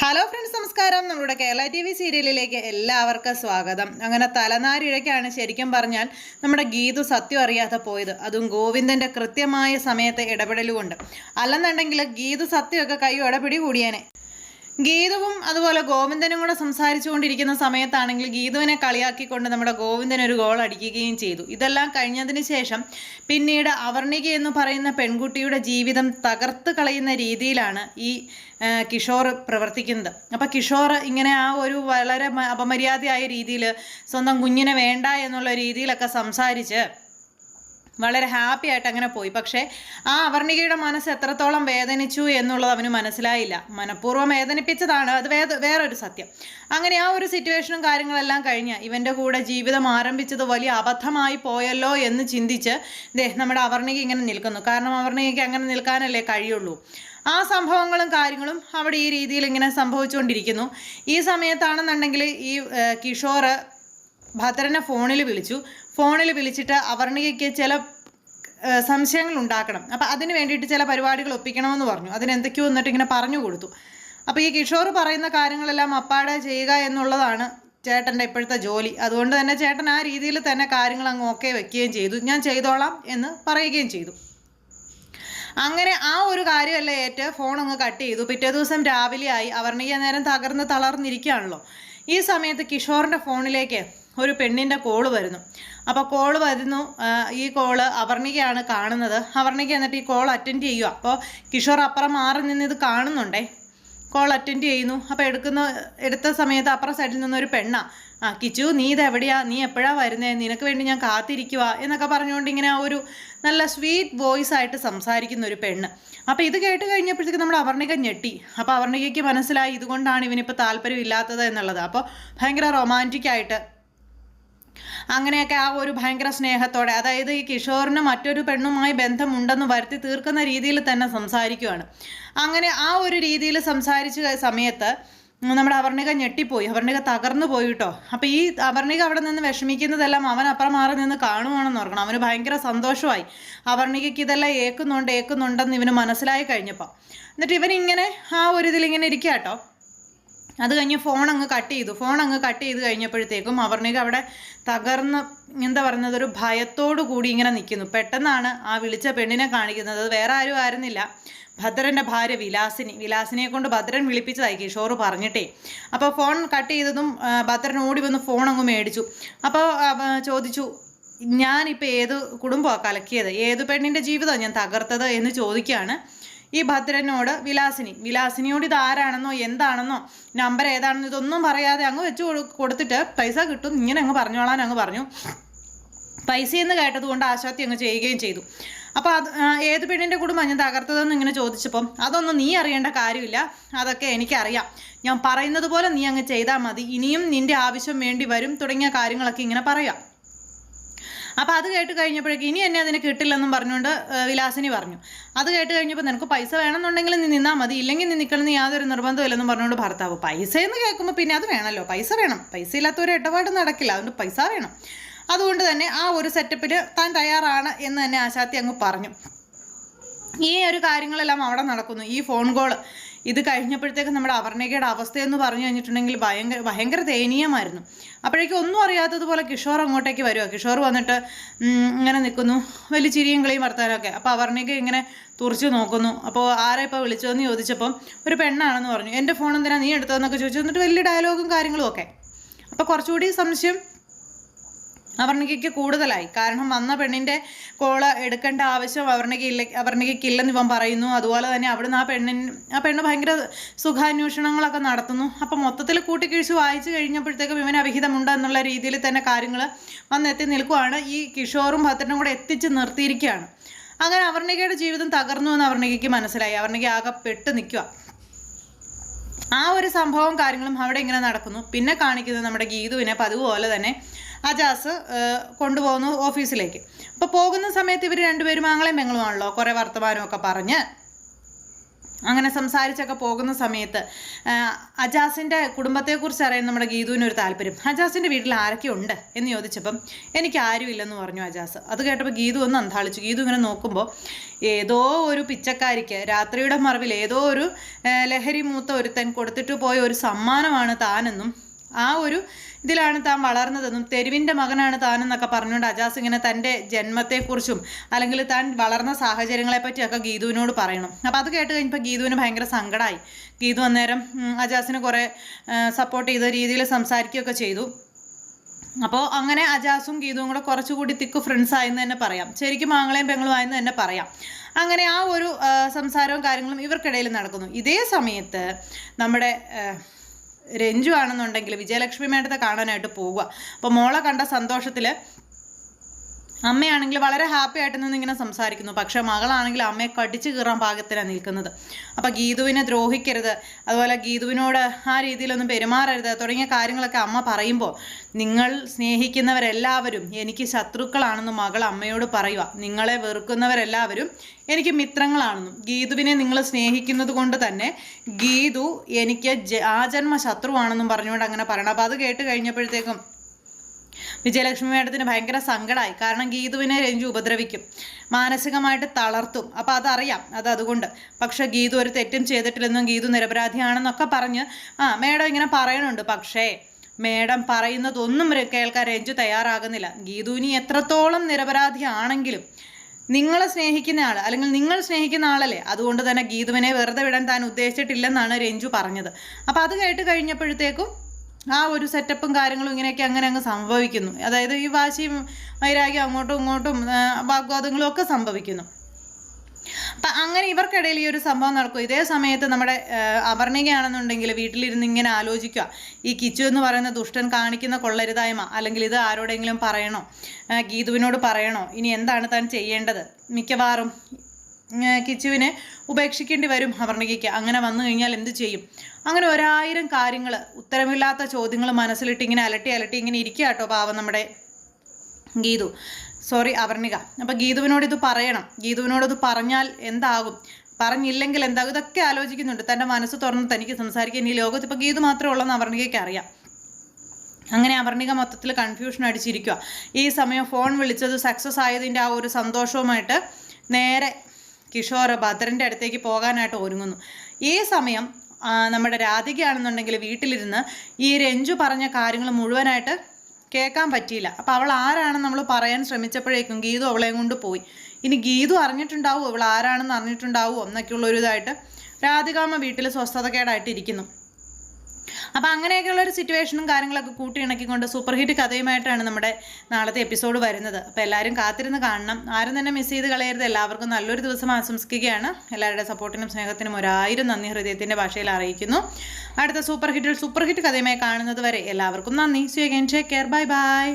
Hello friends, നമസ്കാരം. നമ്മുടെ Kerala TV സീരിയലിലേക്ക് എല്ലാവർക്കും സ്വാഗതം. അങ്ങനെ തലനാരിഴയ്ക്കാണ് ശരിക്കും പറഞ്ഞാൽ നമ്മുടെ ഗീതു സത്യം അറിയാതെ പോയത്. അതും ഗോവിന്ദൻ്റെ കൃത്യമായ സമയത്ത് ഇടപെടലുകൊണ്ട്. അല്ലെന്നുണ്ടെങ്കിൽ ഗീതു സത്യമൊക്കെ കൈയോടെ പിടികൂടിയേനെ. ഗീതുവും അതുപോലെ ഗോവിന്ദനും കൂടെ സംസാരിച്ചുകൊണ്ടിരിക്കുന്ന സമയത്താണെങ്കിൽ ഗീതുവിനെ കളിയാക്കിക്കൊണ്ട് നമ്മുടെ ഗോവിന്ദൻ ഒരു ഗോൾ അടിക്കുകയും ചെയ്തു. ഇതെല്ലാം കഴിഞ്ഞതിന് ശേഷം പിന്നീട് അവർണിക എന്ന് പറയുന്ന പെൺകുട്ടിയുടെ ജീവിതം തകർത്ത് കളയുന്ന രീതിയിലാണ് ഈ കിഷോർ പ്രവർത്തിക്കുന്നത്. അപ്പം കിഷോർ ഇങ്ങനെ ആ ഒരു വളരെ അപമര്യാദയായ രീതിയിൽ സ്വന്തം കുഞ്ഞിനെ വേണ്ട എന്നുള്ള രീതിയിലൊക്കെ സംസാരിച്ച് വളരെ ഹാപ്പി ആയിട്ട് അങ്ങനെ പോയി. പക്ഷേ ആ അവർണികയുടെ മനസ്സ് എത്രത്തോളം വേദനിച്ചു എന്നുള്ളത് അവന് മനസ്സിലായില്ല. മനഃപൂർവ്വം വേദനിപ്പിച്ചതാണ്, അത് വേറൊരു സത്യം. അങ്ങനെ ആ ഒരു സിറ്റുവേഷനും കാര്യങ്ങളെല്ലാം കഴിഞ്ഞ് ഇവൻ്റെ കൂടെ ജീവിതം ആരംഭിച്ചത് വലിയ അബദ്ധമായി പോയല്ലോ എന്ന് ചിന്തിച്ച് നമ്മുടെ അവർണിക ഇങ്ങനെ നിൽക്കുന്നു. കാരണം അവർണികയ്ക്ക് അങ്ങനെ നിൽക്കാനല്ലേ കഴിയുള്ളൂ. ആ സംഭവങ്ങളും കാര്യങ്ങളും അവിടെ ഈ രീതിയിൽ ഇങ്ങനെ സംഭവിച്ചുകൊണ്ടിരിക്കുന്നു. ഈ സമയത്താണെന്നുണ്ടെങ്കിൽ ഈ കിഷോർ ഭദ്രനെ ഫോണിൽ വിളിച്ചിട്ട് അവർണികയ്ക്ക് ചില സംശയങ്ങൾ ഉണ്ടാക്കണം. അപ്പം അതിന് വേണ്ടിയിട്ട് ചില പരിപാടികൾ ഒപ്പിക്കണമെന്ന് പറഞ്ഞു. അതിനെന്തൊക്കെയോ എന്നിട്ട് ഇങ്ങനെ പറഞ്ഞു കൊടുത്തു. അപ്പോൾ ഈ കിഷോർ പറയുന്ന കാര്യങ്ങളെല്ലാം അപ്പാടെ ചെയ്യുക എന്നുള്ളതാണ് ചേട്ടൻ്റെ ഇപ്പോഴത്തെ ജോലി. അതുകൊണ്ട് തന്നെ ചേട്ടൻ ആ രീതിയിൽ തന്നെ കാര്യങ്ങൾ അങ്ങ് ഓക്കെ വെക്കുകയും ചെയ്തു. ഞാൻ ചെയ്തോളാം എന്ന് പറയുകയും ചെയ്തു. അങ്ങനെ ആ ഒരു കാര്യമല്ല ഏറ്റ് ഫോൺ അങ്ങ് കട്ട് ചെയ്തു. പിറ്റേ ദിവസം രാവിലെ ആയി. അവർണിക നേരം തളർന്നിരിക്കുകയാണല്ലോ. ഈ സമയത്ത് കിഷോറിൻ്റെ ഫോണിലേക്ക് ഒരു പെണ്ണിൻ്റെ കോള് വരുന്നു. അപ്പോൾ കോള് വരുന്നു. ഈ കോള് അവർണികയാണ് കാണുന്നത്. അവർണിക എന്നിട്ട് ഈ കോൾ അറ്റൻഡ് ചെയ്യുക. അപ്പോൾ കിഷോർ അപ്പുറം മാറി നിന്ന് ഇത് കാണുന്നുണ്ടേ. കോൾ അറ്റൻഡ് ചെയ്യുന്നു. അപ്പോൾ എടുത്ത സമയത്ത് അപ്പുറം സൈഡിൽ നിന്നൊരു പെണ്ണാണ്. കിച്ചു, നീ ഇതെവിടെയാ, നീ എപ്പോഴാണ് വരുന്നത്, നിനക്ക് വേണ്ടി ഞാൻ കാത്തിരിക്കുക എന്നൊക്കെ പറഞ്ഞുകൊണ്ട് ഇങ്ങനെ ആ ഒരു നല്ല സ്വീറ്റ് വോയിസ് ആയിട്ട് സംസാരിക്കുന്ന ഒരു പെണ്ണ്. അപ്പോൾ ഇത് കേട്ട് കഴിഞ്ഞപ്പോഴത്തേക്ക് നമ്മുടെ അവർണിക ഞെട്ടി. അപ്പോൾ അവർണികയ്ക്ക് മനസ്സിലായി ഇതുകൊണ്ടാണ് ഇവനിപ്പോൾ താല്പര്യമില്ലാത്തത് എന്നുള്ളത്. അപ്പോൾ ഭയങ്കര റൊമാൻറ്റിക്കായിട്ട് അങ്ങനെയൊക്കെ ആ ഒരു ഭയങ്കര സ്നേഹത്തോടെ, അതായത് ഈ കിഷോറിന് മറ്റൊരു പെണ്ണുമായി ബന്ധമുണ്ടെന്ന് വരുത്തി തീർക്കുന്ന രീതിയിൽ തന്നെ സംസാരിക്കുകയാണ്. അങ്ങനെ ആ ഒരു രീതിയിൽ സംസാരിച്ച സമയത്ത് നമ്മുടെ അവർണിക ഞെട്ടിപ്പോയി. അവർണിക തകർന്നു പോയി കേട്ടോ. അപ്പോൾ ഈ അവർണിക അവിടെ നിന്ന് വിഷമിക്കുന്നതെല്ലാം അവൻ അപ്പുറം മാറി നിന്ന് കാണുവാണെന്ന് ഓർക്കണം. അവന് ഭയങ്കര സന്തോഷമായി. അവർണികയ്ക്ക് ഇതെല്ലാം ഏക്കുന്നുണ്ടെന്ന് ഇവന് മനസ്സിലായി കഴിഞ്ഞപ്പോൾ. എന്നിട്ട് ഇവനിങ്ങനെ ആ ഒരു ഇതിലിങ്ങനെ ഇരിക്കുക കേട്ടോ. അത് കഴിഞ്ഞ് ഫോൺ അങ്ങ് കട്ട് ചെയ്ത് കഴിഞ്ഞപ്പോഴത്തേക്കും അവർണിക അവിടെ തകർന്ന് എന്താ പറയുന്നത്, ഒരു ഭയത്തോടു കൂടി ഇങ്ങനെ നിൽക്കുന്നു. പെട്ടെന്നാണ് ആ വിളിച്ച പെണ്ണിനെ കാണിക്കുന്നത്. അത് വേറെ ആരും ആയിരുന്നില്ല, ഭദ്രൻ്റെ ഭാര്യ വിലാസിനിയെ കൊണ്ട് ഭദ്രൻ വിളിപ്പിച്ചതായി കിഷോർ പറഞ്ഞിട്ടേ. അപ്പോൾ ഫോൺ കട്ട് ചെയ്തതും ഭദ്രൻ ഓടി വന്ന് ഫോൺ അങ്ങ് മേടിച്ചു. അപ്പോൾ ചോദിച്ചു, ഞാനിപ്പോൾ ഏത് കുടുംബമാണ് കലക്കിയത്, ഏത് പെണ്ണിൻ്റെ ജീവിതമാണ് ഞാൻ തകർത്തത് എന്ന് ചോദിക്കുകയാണ് ഈ ഭദ്രനോട് വിലാസിനിയോട് ഇത് ആരാണെന്നോ എന്താണെന്നോ നമ്പർ ഏതാണെന്നോ ഇതൊന്നും പറയാതെ അങ്ങ് വെച്ച് കൊടുത്തിട്ട് പൈസ കിട്ടും ഇങ്ങനെ അങ്ങ് പറഞ്ഞോളാൻ അങ്ങ് പറഞ്ഞു. പൈസയെന്ന് കേട്ടതുകൊണ്ട് ആശാത്തി അങ്ങ് ചെയ്യുകയും ചെയ്തു. അപ്പോൾ അത് ഏത് പെണ്ണിൻ്റെ കുടുംബം ഞാൻ തകർത്തതെന്ന് ഇങ്ങനെ ചോദിച്ചപ്പം അതൊന്നും നീ അറിയേണ്ട കാര്യമില്ല, അതൊക്കെ എനിക്കറിയാം, ഞാൻ പറയുന്നത് പോലെ നീ അങ്ങ് ചെയ്താൽ മതി, ഇനിയും നിൻ്റെ ആവശ്യം വേണ്ടി വരും തുടങ്ങിയ കാര്യങ്ങളൊക്കെ ഇങ്ങനെ പറയാം. അപ്പോൾ അത് കേട്ട് കഴിഞ്ഞപ്പോഴേക്കും ഇനി എന്നെ അതിന് കിട്ടില്ലെന്നും പറഞ്ഞുകൊണ്ട് വിലാസിനി പറഞ്ഞു. അത് കേട്ട് കഴിഞ്ഞപ്പോൾ നിനക്ക് പൈസ വേണമെന്നുണ്ടെങ്കിൽ നീ നിന്നാൽ മതി, ഇല്ലെങ്കിൽ നീ നിൽക്കണമെന്ന് യാതൊരു നിർബന്ധമില്ലെന്നും പറഞ്ഞുകൊണ്ട് ഭർത്താവ്. പൈസയെന്ന് കേൾക്കുമ്പോൾ പിന്നെ അത് വേണമല്ലോ, പൈസ വേണം, പൈസ ഇല്ലാത്തൊരു ഇടപാട് നടക്കില്ല, അതുകൊണ്ട് പൈസ വേണം. അതുകൊണ്ട് തന്നെ ആ ഒരു സെറ്റപ്പിൽ താൻ തയ്യാറാണ് എന്ന് തന്നെ ആശാത്തി അങ്ങ് പറഞ്ഞു. ഈ ഒരു കാര്യങ്ങളെല്ലാം അവിടെ നടക്കുന്നു. ഈ ഫോൺ കോൾ ഇത് കഴിഞ്ഞപ്പോഴത്തേക്കും നമ്മുടെ അവർണികയുടെ അവസ്ഥയെന്ന് പറഞ്ഞു കഴിഞ്ഞിട്ടുണ്ടെങ്കിൽ ഭയങ്കര ദയനീയമായിരുന്നു. അപ്പോഴേക്കും ഒന്നും അറിയാത്തതുപോലെ കിഷോർ അങ്ങോട്ടേക്ക് വരുക. കിഷോർ വന്നിട്ട് ഇങ്ങനെ നിൽക്കുന്നു, വലിയ ചിരിയും കളിയും വർത്താനമൊക്കെ. അപ്പോൾ അവർണിക ഇങ്ങനെ തുറച്ചു നോക്കുന്നു. അപ്പോൾ ആരാ ഇപ്പോൾ വിളിച്ചതെന്ന് ചോദിച്ചപ്പം ഒരു പെണ്ണാണെന്ന് പറഞ്ഞു. എൻ്റെ ഫോൺ എന്തിനാ നീ എടുത്തതെന്നൊക്കെ ചോദിച്ചു. എന്നിട്ട് വലിയ ഡയലോഗും കാര്യങ്ങളും ഒക്കെ. അപ്പോൾ കുറച്ചുകൂടി സംശയം അവർണികയ്ക്ക് കൂടുതലായി. കാരണം വന്ന പെണ്ണിൻ്റെ കോള് എടുക്കേണ്ട ആവശ്യം അവർണികയ്ക്കില്ലെന്ന് ഇവൻ പറയുന്നു. അതുപോലെ തന്നെ അവിടുന്ന് ആ പെണ്ണ് ഭയങ്കര സുഖാന്വേഷണങ്ങളൊക്കെ നടത്തുന്നു. അപ്പം മൊത്തത്തിൽ കൂട്ടിക്കിഴിച്ച് വായിച്ചു കഴിഞ്ഞപ്പോഴത്തേക്കും ഇവന് അവിഹിതമുണ്ട് എന്നുള്ള രീതിയിൽ തന്നെ കാര്യങ്ങൾ വന്നെത്തി നിൽക്കുവാണ്. ഈ കിഷോറും ഭദ്രനും കൂടെ എത്തിച്ച് നിർത്തിയിരിക്കുകയാണ്. അങ്ങനെ അവർണികയുടെ ജീവിതം തകർന്നു എന്ന് അവർണികയ്ക്ക് മനസ്സിലായി. അവർണിക ആകെ പെട്ട് നിൽക്കുക. ആ ഒരു സംഭവം കാര്യങ്ങളും അവിടെ ഇങ്ങനെ നടക്കുന്നു. പിന്നെ കാണിക്കുന്നത് നമ്മുടെ ഗീതുവിനെ പതിവ് പോലെ തന്നെ അജാസ് കൊണ്ടുപോകുന്നു ഓഫീസിലേക്ക്. അപ്പോൾ പോകുന്ന സമയത്ത് ഇവർ രണ്ടുപേരും ആങ്ങളെയും പെങ്ങളുമാണല്ലോ, കുറേ വർത്തമാനമൊക്കെ പറഞ്ഞ് അങ്ങനെ സംസാരിച്ചൊക്കെ പോകുന്ന സമയത്ത് അജാസിൻ്റെ കുടുംബത്തെക്കുറിച്ച് അറിയാൻ നമ്മുടെ ഗീതുവിനൊരു താല്പര്യം. അജാസിൻ്റെ വീട്ടിൽ ആരൊക്കെ ഉണ്ട് എന്ന് ചോദിച്ചപ്പം എനിക്ക് ആരുമില്ലെന്ന് പറഞ്ഞു അജാസ്. അത് കേട്ടപ്പോൾ ഗീതു ഒന്ന് അന്താളിച്ചു. ഗീതു ഇങ്ങനെ നോക്കുമ്പോൾ ഏതോ ഒരു പിച്ചക്കാരിക്ക് രാത്രിയുടെ മറവിൽ ഏതോ ഒരു ലഹരി മൂത്ത ഒരുത്തൻ കൊടുത്തിട്ട് പോയ ഒരു സമ്മാനമാണ് താനെന്നും ആ ഒരു ഇതിലാണ് താൻ വളർന്നതെന്നും തെരുവിൻ്റെ മകനാണ് താനെന്നൊക്കെ പറഞ്ഞുകൊണ്ട് അജാസ് ഇങ്ങനെ തൻ്റെ ജന്മത്തെക്കുറിച്ചും അല്ലെങ്കിൽ താൻ വളർന്ന സാഹചര്യങ്ങളെ പറ്റിയൊക്കെ ഗീതുവിനോട് പറയണം. അപ്പോൾ അത് കേട്ട് കഴിഞ്ഞപ്പോൾ ഗീതുവിന് ഭയങ്കര സങ്കടമായി. ഗീതു അന്നേരം അജാസിന് കുറേ സപ്പോർട്ട് ചെയ്ത രീതിയിൽ സംസാരിക്കുകയൊക്കെ ചെയ്തു. അപ്പോൾ അങ്ങനെ അജാസും ഗീതുവും കൂടെ കുറച്ചുകൂടി തിക്ക് ഫ്രണ്ട്സ് ആയെന്ന് തന്നെ പറയാം. ശരിക്കും ആങ്ങളെയും പെങ്ങളും ആയെന്ന് തന്നെ പറയാം. അങ്ങനെ ആ ഒരു സംസാരവും കാര്യങ്ങളും ഇവർക്കിടയിൽ നടക്കുന്നു. ഇതേ സമയത്ത് നമ്മുടെ രഞ്ജു ആണെന്നുണ്ടെങ്കിൽ വിജയലക്ഷ്മി മേഡത്തെ കാണാനായിട്ട് പോവുക. അപ്പോൾ മോളെ കണ്ട സന്തോഷത്തിൽ അമ്മയാണെങ്കിൽ വളരെ ഹാപ്പി ആയിട്ട് നിന്ന് ഇങ്ങനെ സംസാരിക്കുന്നു. പക്ഷെ മകളാണെങ്കിൽ അമ്മയെ കടിച്ചു കീറാൻ പാകത്തിലാണ് നിൽക്കുന്നത്. അപ്പോൾ ഗീതുവിനെ ദ്രോഹിക്കരുത്, അതുപോലെ ഗീതുവിനോട് ആ രീതിയിലൊന്നും പെരുമാറരുത് തുടങ്ങിയ കാര്യങ്ങളൊക്കെ അമ്മ പറയുമ്പോൾ നിങ്ങൾ സ്നേഹിക്കുന്നവരെല്ലാവരും എനിക്ക് ശത്രുക്കളാണെന്ന് മകൾ അമ്മയോട് പറയുക. നിങ്ങളെ വെറുക്കുന്നവരെല്ലാവരും എനിക്ക് മിത്രങ്ങളാണെന്നും ഗീതുവിനെ നിങ്ങൾ സ്നേഹിക്കുന്നത് കൊണ്ട് തന്നെ ഗീതു എനിക്ക് ആജന്മ ശത്രുവാണെന്നും പറഞ്ഞുകൊണ്ട് അങ്ങനെ പറയണം. അപ്പോൾ അത് കേട്ട് കഴിഞ്ഞപ്പോഴത്തേക്കും വിജയലക്ഷ്മി മേഡത്തിന് ഭയങ്കര സങ്കടമായി. കാരണം ഗീതുവിനെ രഞ്ജു ഉപദ്രവിക്കും, മാനസികമായിട്ട് തളർത്തും. അപ്പോൾ അതറിയാം, അതുകൊണ്ട്. പക്ഷെ ഗീതു ഒരു തെറ്റും ചെയ്തിട്ടില്ലെന്നും ഗീതു നിരപരാധിയാണെന്നൊക്കെ പറഞ്ഞ് മേഡം ഇങ്ങനെ പറയണുണ്ട്. പക്ഷേ മേഡം പറയുന്നതൊന്നും കേൾക്കാൻ രഞ്ജു തയ്യാറാകുന്നില്ല. ഗീതുവിനി എത്രത്തോളം നിരപരാധിയാണെങ്കിലും നിങ്ങളെ സ്നേഹിക്കുന്ന ആൾ അല്ലെങ്കിൽ നിങ്ങൾ സ്നേഹിക്കുന്ന ആളല്ലേ, അതുകൊണ്ട് തന്നെ ഗീതുവിനെ വെറുതെ വിടാൻ താൻ ഉദ്ദേശിച്ചിട്ടില്ലെന്നാണ് രഞ്ജു പറഞ്ഞത്. അപ്പോൾ അത് കേട്ട് കഴിഞ്ഞപ്പോഴത്തേക്കും ആ ഒരു സെറ്റപ്പും കാര്യങ്ങളും ഇങ്ങനെയൊക്കെ അങ്ങനെ അങ്ങ് സംഭവിക്കുന്നു. അതായത് ഈ വാശിയും വൈരാഗ്യം അങ്ങോട്ടും ഇങ്ങോട്ടും വാഗ്വാദങ്ങളും ഒക്കെ സംഭവിക്കുന്നു. അപ്പം അങ്ങനെ ഇവർക്കിടയിൽ ഈ ഒരു സംഭവം നടക്കും. ഇതേ സമയത്ത് നമ്മുടെ അപർണികയാണെന്നുണ്ടെങ്കിൽ വീട്ടിലിരുന്ന് ഇങ്ങനെ ആലോചിക്കുക, ഈ കിച്ചു എന്ന് പറയുന്ന ദുഷ്ടൻ കാണിക്കുന്ന കൊള്ളരുതായ്മ അല്ലെങ്കിൽ ഇത് ആരോടെങ്കിലും പറയണോ, ഗീതുവിനോട് പറയണോ, ഇനി എന്താണ് താൻ ചെയ്യേണ്ടത്? മിക്കവാറും കിച്ചുവിനെ ഉപേക്ഷിക്കേണ്ടി വരും അപർണികയ്ക്ക്. അങ്ങനെ വന്നു കഴിഞ്ഞാൽ എന്ത് ചെയ്യും? അങ്ങനെ 1000 കാര്യങ്ങൾ, ഉത്തരമില്ലാത്ത ചോദ്യങ്ങൾ മനസ്സിലിട്ട് ഇങ്ങനെ അലട്ടി ഇങ്ങനെ ഇരിക്കുക കേട്ടോ പാവം നമ്മുടെ അപർണിക. അപ്പം ഗീതുവിനോട് ഇത് പറയണം, ഗീതുവിനോട് ഇത് പറഞ്ഞാൽ എന്താകും, പറഞ്ഞില്ലെങ്കിൽ എന്താകും, ഇതൊക്കെ ആലോചിക്കുന്നുണ്ട്. തൻ്റെ മനസ്സ് തുറന്ന് തനിക്ക് സംസാരിക്കാൻ ഈ ലോകത്ത് ഇപ്പോൾ ഗീതു മാത്രമേ ഉള്ളെന്ന് അപർണികയ്ക്ക് അറിയാം. അങ്ങനെ അപർണിക മൊത്തത്തിൽ കൺഫ്യൂഷൻ അടിച്ചിരിക്കുക. ഈ സമയം ഫോൺ വിളിച്ചത് സക്സസ് ആയതിൻ്റെ ആ ഒരു സന്തോഷവുമായിട്ട് നേരെ കിഷോർ ഭദ്രൻ്റെ അടുത്തേക്ക് പോകാനായിട്ട് ഒരുങ്ങുന്നു. ഈ സമയം നമ്മുടെ രാധികയാണെന്നുണ്ടെങ്കിൽ വീട്ടിലിരുന്ന് ഈ രഞ്ജു പറഞ്ഞ കാര്യങ്ങൾ മുഴുവനായിട്ട് കേൾക്കാൻ പറ്റിയില്ല. അപ്പോൾ അവൾ ആരാണെന്ന് നമ്മൾ പറയാൻ ശ്രമിച്ചപ്പോഴേക്കും ഗീതു അവളെയും കൊണ്ട് പോയി. ഇനി ഗീതു അറിഞ്ഞിട്ടുണ്ടാവുമോ, ഇവൾ ആരാണെന്ന് അറിഞ്ഞിട്ടുണ്ടാവുമോ എന്നൊക്കെയുള്ളൊരു ഇതായിട്ട് രാധികാമ്മ വീട്ടിൽ സ്വസ്ഥതകേടായിട്ട് ഇരിക്കുന്നു. അപ്പോൾ അങ്ങനെയൊക്കെയുള്ളൊരു സിറ്റുവേഷനും കാര്യങ്ങളൊക്കെ കൂട്ടിയിണക്കിക്കൊണ്ട് സൂപ്പർ ഹിറ്റ് കഥയുമായിട്ടാണ് നമ്മുടെ നാളത്തെ എപ്പിസോഡ് വരുന്നത്. അപ്പോൾ എല്ലാവരും കാത്തിരുന്ന് കാണണം, ആരും തന്നെ മിസ് ചെയ്ത് കളയരുത്. എല്ലാവർക്കും നല്ലൊരു ദിവസം ആശംസിക്കുകയാണ്. എല്ലാവരുടെ സപ്പോർട്ടിനും സ്നേഹത്തിനും 1000 നന്ദി ഹൃദയത്തിൻ്റെ ഭാഷയിൽ അറിയിക്കുന്നു. അടുത്ത സൂപ്പർ ഹിറ്റ് കഥയുമായി കാണുന്നത് വരെ എല്ലാവർക്കും നന്ദി. See you again. Take care. Bye by.